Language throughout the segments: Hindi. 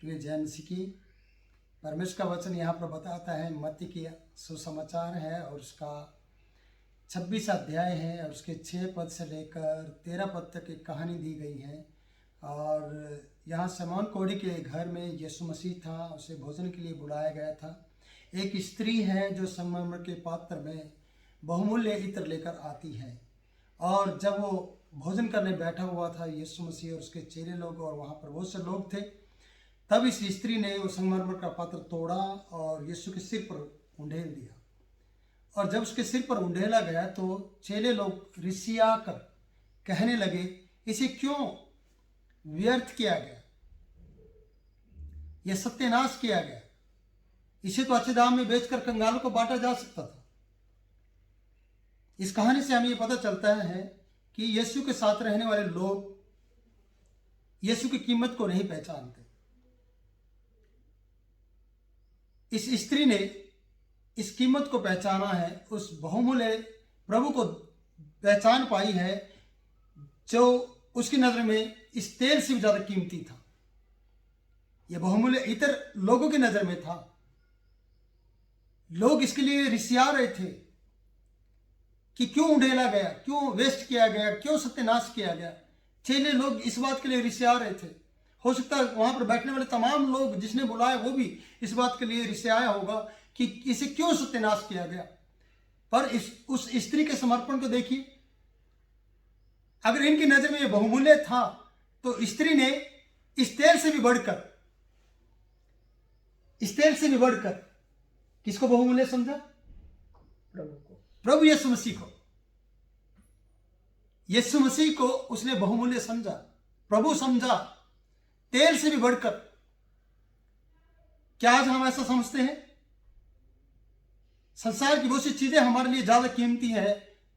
प्रिय जैन मसीह की परमेश्वर का वचन यहाँ पर बताता है। मत्ती की सुसमाचार है और उसका 26 अध्याय है और उसके 6 पद से लेकर 13 पद तक एक कहानी दी गई है। और यहाँ शमौन कोढ़ी के घर में यीशु मसीह था, उसे भोजन के लिए बुलाया गया था। एक स्त्री है जो संगमरमर के पात्र में बहुमूल्य इत्र लेकर आती है, और जब वो भोजन करने बैठा हुआ था यीशु मसीह और उसके चेले लोग, और वहाँ पर बहुत से लोग थे, तब इस स्त्री ने वो संगमरमर का पात्र तोड़ा और यीशु के सिर पर उंडेल दिया। और जब उसके सिर पर उंडेला गया तो चेले लोग रिसिया कर कहने लगे, इसे क्यों व्यर्थ किया गया, यह सत्यानाश किया गया, इसे तो अच्छे दाम में बेचकर कंगालों को बांटा जा सकता था। इस कहानी से हमें यह पता चलता है कि यीशु के साथ रहने वाले लोग यीशु की कीमत को नहीं पहचानते। इस स्त्री ने इस कीमत को पहचाना है, उस बहुमूल्य प्रभु को पहचान पाई है जो उसकी नजर में इस तेल से भी ज्यादा कीमती था। यह बहुमूल्य इतर लोगों की नजर में था। लोग इसके लिए रिसिया रहे थे कि क्यों उंडेला गया, क्यों वेस्ट किया गया, क्यों सत्यानाश किया गया। चेले लोग इस बात के लिए रिसिया रहे थे। हो सकता है वहां पर बैठने वाले तमाम लोग जिसने बुलाया वो भी इस बात के लिए रिसियाया होगा कि इसे क्यों सत्यानाश किया गया। पर उस स्त्री के समर्पण को देखिए। अगर इनकी नजर में यह बहुमूल्य था तो स्त्री ने इस तेल से भी बढ़कर किसको बहुमूल्य समझा? प्रभु यीशु मसीह को। यीशु मसीह को उसने बहुमूल्य समझा, प्रभु समझा, तेल से भी बढ़कर। क्या आज हम ऐसा समझते हैं? संसार की बहुत सी चीजें हमारे लिए ज्यादा कीमती है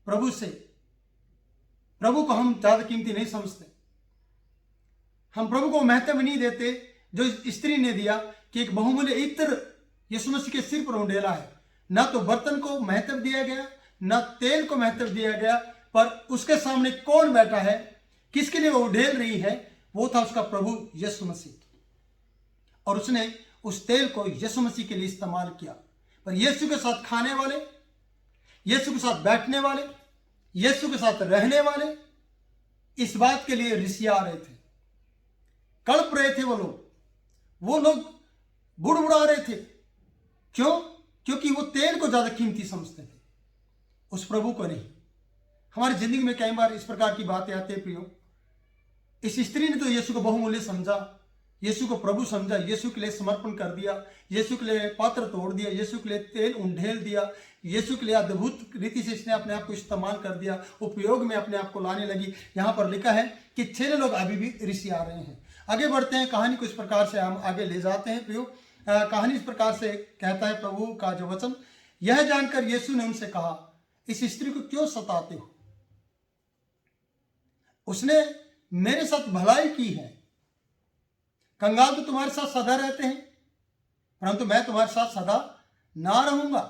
प्रभु से। प्रभु को हम ज्यादा कीमती नहीं समझते। हम प्रभु को महत्व नहीं देते जो इस स्त्री ने दिया कि एक बहुमूल्य इत्र यीशु मसीह के सिर पर उंडेला है। ना तो बर्तन को महत्व दिया गया, ना तेल को महत्व दिया गया, पर उसके सामने कौन बैठा है, किसके लिए वो उंडेल रही है, वो था उसका प्रभु यीशु मसीह। और उसने उस तेल को यीशु मसीह के लिए इस्तेमाल किया। पर यीशु के साथ खाने वाले, यीशु के साथ बैठने वाले, यीशु के साथ रहने वाले इस बात के लिए रिसिया रहे थे, कड़प रहे थे। वो लोग बुड़बुड़ा रहे थे। क्यों? क्योंकि वो तेल को ज्यादा कीमती समझते थे, उस प्रभु को नहीं। हमारी जिंदगी में कई बार इस प्रकार की बातें आती है प्रियो। इस स्त्री ने तो यीशु को बहुमूल्य समझा, यीशु को प्रभु समझा, यीशु के लिए समर्पण कर दिया, यीशु के लिए पात्र तोड़ दिया, यीशु के लिए तेल उंडेल दिया, यीशु के लिए अद्भुत रीति से इसने अपने आप को इस्तेमाल कर दिया, उपयोग में अपने आप को लाने लगी। यहाँ पर लिखा है कि 6 लोग अभी भी रिसिया रहे हैं। आगे बढ़ते हैं, कहानी को इस प्रकार से हम आगे ले जाते हैं प्रियो। कहानी इस प्रकार से कहता है प्रभु का जो वचन, यह जानकर यीशु ने उनसे कहा, इस स्त्री को क्यों सताते हो? उसने मेरे साथ भलाई की है। कंगाल तो तुम्हारे साथ सदा रहते हैं, परंतु मैं तुम्हारे साथ सदा ना रहूंगा।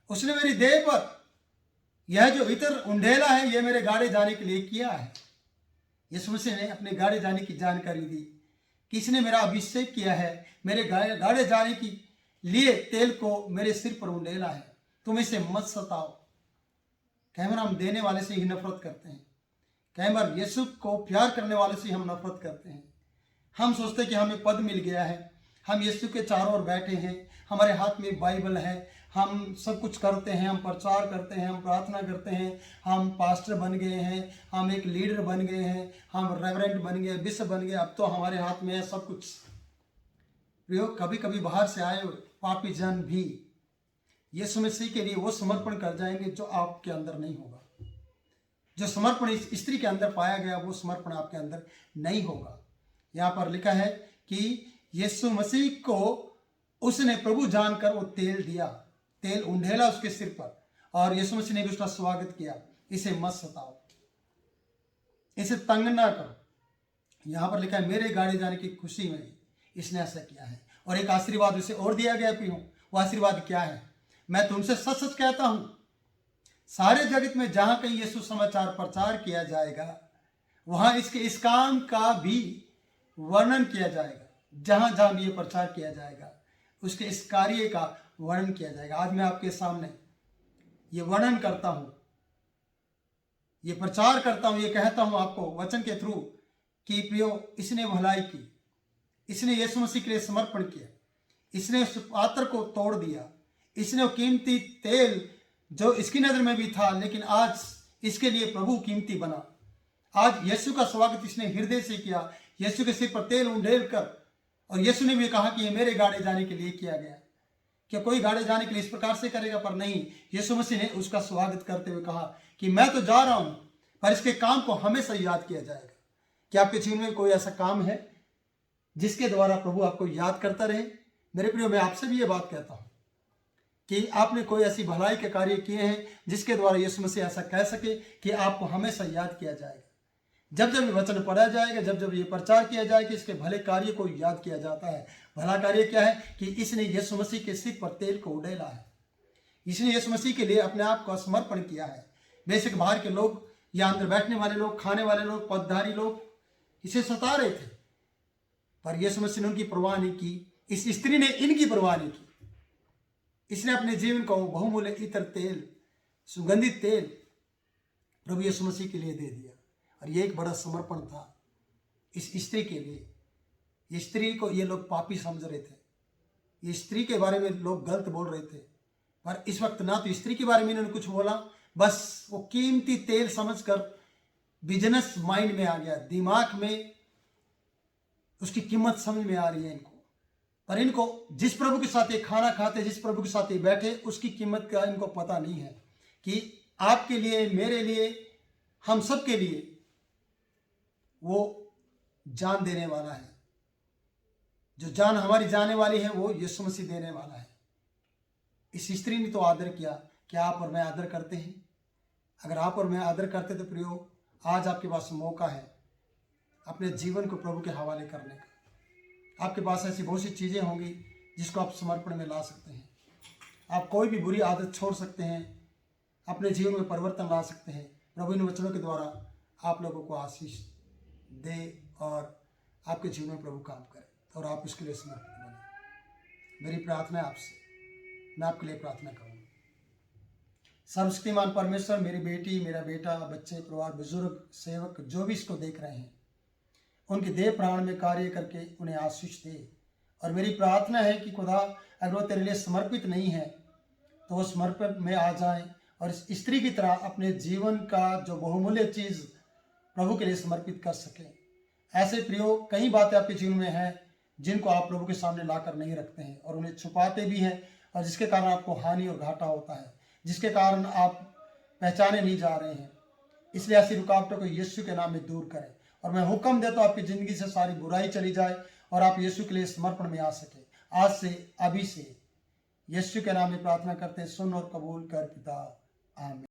उसने मेरी देह पर यह जो इत्र उंडेला है, यह मेरे गाड़े जाने के लिए किया है। यीशु मसीह ने अपने गाड़े जाने की जानकारी दी कि इसने मेरा अभिषेक किया है, मेरे गाड़े जाने के लिए तेल को मेरे सिर पर उंडेला है। तुम इसे मत सताओ। कई बार हम देने वाले से ही नफरत करते हैं, कई बार यीशु को प्यार करने वाले से हम नफरत करते हैं। हम सोचते हैं कि हमें पद मिल गया है, हम यीशु के चारों ओर बैठे हैं, हमारे हाथ में बाइबल है, हम सब कुछ करते हैं, हम प्रचार करते हैं, हम प्रार्थना करते हैं, हम पास्टर बन गए हैं, हम एक लीडर बन गए हैं, हम रेवरेंट बन गए, बिशप बन गए, अब तो हमारे हाथ में है सब कुछ। प्रियो, कभी कभी बाहर से आए पापी जन भी यीशु मसीह के लिए वो समर्पण कर जाएंगे जो आपके अंदर नहीं होगा। जो समर्पण इस स्त्री के अंदर पाया गया वो समर्पण आपके अंदर नहीं होगा। यहाँ पर लिखा है कि यीशु मसीह को उसने प्रभु जानकर वो तेल दिया, तेल उंडेला उसके सिर पर, और यीशु मसीह ने भी उसका स्वागत किया। इसे मत सताओ, इसे तंग ना करो। यहाँ पर लिखा है मेरे गाड़े जाने की खुशी में इसने ऐसा किया है। और एक आशीर्वाद उसे और दिया गया पियो। वो आशीर्वाद क्या है? मैं तुमसे सच सच कहता हूं, सारे जगत में जहां कहीं यीशु समाचार प्रचार किया जाएगा, वहां इसके इस काम का भी वर्णन किया जाएगा। जहाँ जहाँ भी ये प्रचार किया जाएगा उसके इस कार्य का वर्णन किया जाएगा। आज मैं आपके सामने ये वर्णन करता हूँ, ये प्रचार करता हूँ, ये कहता हूँ आपको वचन के थ्रू कि प्रियो, इसने भलाई की, इसने यीशु मसीह के लिए समर्पण किया, इसने उस पात्र को तोड़ दिया, इसने वो कीमती तेल जो इसकी नज़र में भी था लेकिन आज इसके लिए प्रभु कीमती बना। आज यीशु का स्वागत इसने हृदय से किया, यीशु के सिर पर तेल उंडेल कर, और यीशु ने भी कहा कि ये मेरे गाड़े जाने के लिए किया गया। क्या कोई गाड़े जाने के लिए इस प्रकार से करेगा? पर नहीं, यीशु मसीह ने उसका स्वागत करते हुए कहा कि मैं तो जा रहा हूं पर इसके काम को हमेशा याद किया जाएगा। क्या आपके जीवन में कोई ऐसा काम है जिसके द्वारा प्रभु आपको याद करता रहे? मेरे प्रियो, मैं आपसे भी ये बात कहता हूं कि आपने कोई ऐसी भलाई के कार्य किए हैं जिसके द्वारा यीशु मसीह ऐसा कह सके कि आपको हमेशा याद किया जाएगा। जब जब ये वचन पढ़ा जाएगा, जब जब ये प्रचार किया जाएगा, इसके भले कार्य को याद किया जाता है। भला कार्य क्या है कि इसने यीशु मसीह के सिर पर तेल को उड़ेला है, इसने यीशु मसीह के लिए अपने आप को समर्पण किया है। बेशक बाहर के लोग या अंदर बैठने वाले लोग, खाने वाले लोग, पदधारी लोग इसे सता रहे थे, पर यीशु मसीह ने उनकी परवाह नहीं की। इस स्त्री ने इनकी परवाह नहीं की। इसने अपने जीवन को बहुमूल्य इत्र तेल, सुगंधित तेल प्रभु यीशु मसीह के लिए दे दिया। और ये एक बड़ा समर्पण था इस स्त्री के लिए। ये स्त्री को ये लोग पापी समझ रहे थे, ये स्त्री के बारे में लोग गलत बोल रहे थे, पर इस वक्त ना तो स्त्री के बारे में इन्होंने कुछ बोला, बस वो कीमती तेल समझकर बिजनेस माइंड में आ गया, दिमाग में उसकी कीमत समझ में आ रही है इनको। पर इनको जिस प्रभु के साथ ये खाना खाते, जिस प्रभु के साथ ये बैठे, उसकी कीमत का इनको पता नहीं है कि आपके लिए, मेरे लिए, हम सब के लिए वो जान देने वाला है। जो जान हमारी जाने वाली है वो यीशु मसीह देने वाला है। इस स्त्री ने तो आदर किया। क्या आप और मैं आदर करते हैं? अगर आप और मैं आदर करते तो प्रियो, आज आपके पास मौका है अपने जीवन को प्रभु के हवाले करने का। आपके पास ऐसी बहुत सी चीज़ें होंगी जिसको आप समर्पण में ला सकते हैं। आप कोई भी बुरी आदत छोड़ सकते हैं, अपने जीवन में परिवर्तन ला सकते हैं। प्रभु इन वचनों के द्वारा आप लोगों को आशीष दे और आपके जीवन में प्रभु काम करे और आप उसके लिए समर्पित बने। मेरी प्रार्थना है आपसे, मैं आपके लिए प्रार्थना करूँगा। सर्वशक्तिमान परमेश्वर, मेरी बेटी, मेरा बेटा, बच्चे, परिवार, बुजुर्ग, सेवक जो भी इसको देख रहे हैं, उनके देह प्राण में कार्य करके उन्हें आशीष दे। और मेरी प्रार्थना है कि खुदा, अगर वो तेरे लिए समर्पित नहीं है तो वो समर्पण में आ जाए और इस स्त्री की तरह अपने जीवन का जो बहुमूल्य चीज़ प्रभु के लिए समर्पित कर सके। ऐसे प्रियो, कई बातें आपके जीवन में हैं जिनको आप प्रभु के सामने लाकर नहीं रखते हैं और उन्हें छुपाते भी हैं, और जिसके कारण आपको हानि और घाटा होता है, जिसके कारण आप पहचाने नहीं जा रहे हैं। इसलिए ऐसी रुकावटों को यीशु के नाम में दूर करें। और मैं हुक्म देता हूँ आपकी ज़िंदगी से सारी बुराई चली जाए और आप यीशु के लिए समर्पण में आ सके। आज से, अभी से यीशु के नाम में प्रार्थना करते हैं, सुन और कबूल कर पिता, आमीन।